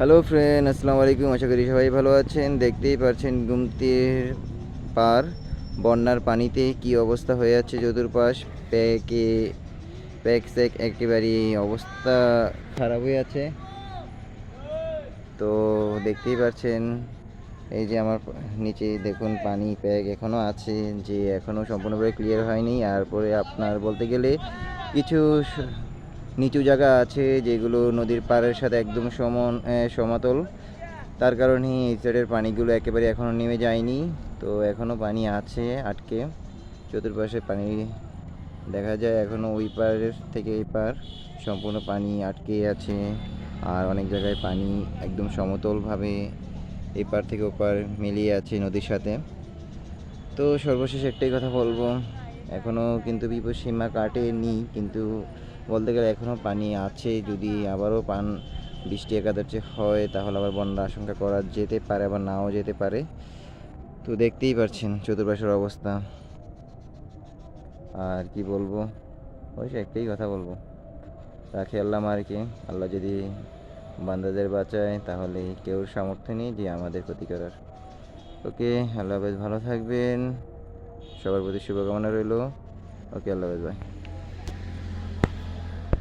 Hello friend, আসসালামু আলাইকুম। আশা করি সবাই ভালো আছেন। দেখতেই পাচ্ছেন গুমতির পার বন্যার পানিতে কি অবস্থা হয়ে আছে চতুর্পাশ। প্যাকে প্যাক স্যাক একেবারেই অবস্থা খারাপ হয়ে আছে। তো দেখতেই পাচ্ছেন এই যে আমার নিচে দেখুন পানি প্যাক এখনও আছে, যে এখনও সম্পূর্ণভাবে ক্লিয়ার হয়নি। আর পরে আপনার বলতে গেলে কিছু নিচু জায়গা আছে যেগুলো নদীর পাড়ের সাথে একদম সমতল। তার কারণে এই সাইডের পানিগুলো একেবারে এখনও নেমে যায়নি। তো এখনও পানি আছে আটকে, চতুর্পাশে পানি দেখা যায় এখনও। ওই পার থেকে এই পার সম্পূর্ণ পানি আটকে আছে। আর অনেক জায়গায় পানি একদম সমতলভাবে এই পার থেকে ওপার মিলিয়ে আছে নদীর সাথে। তো সর্বশেষ একটাই কথা বলবো, এখনও কিন্তু বিপদসীমা কাটেনি, কিন্তু বলতে গেলে এখনও পানি আছে। যদি আবারও বৃষ্টি একাধারে হয় তাহলে আবার বন্যার আশঙ্কা করা যেতে পারে, আবার নাও যেতে পারে। তো দেখতেই পাচ্ছেন চতুর্পাশের অবস্থা। আর কি বলবো, ওই একটাই কথা বলবো, রাখে আল্লাহ মারকে। আল্লাহ যদি বান্দাদের বাঁচায় তাহলে কেউ সামর্থ্য নেই যে আমাদের ক্ষতি করার। ওকে, আল্লাহ হাফেজ, ভালো থাকবেন, সবার প্রতি শুভকামনা রইল। ওকে, আল্লাহ হাফেজ, বাই।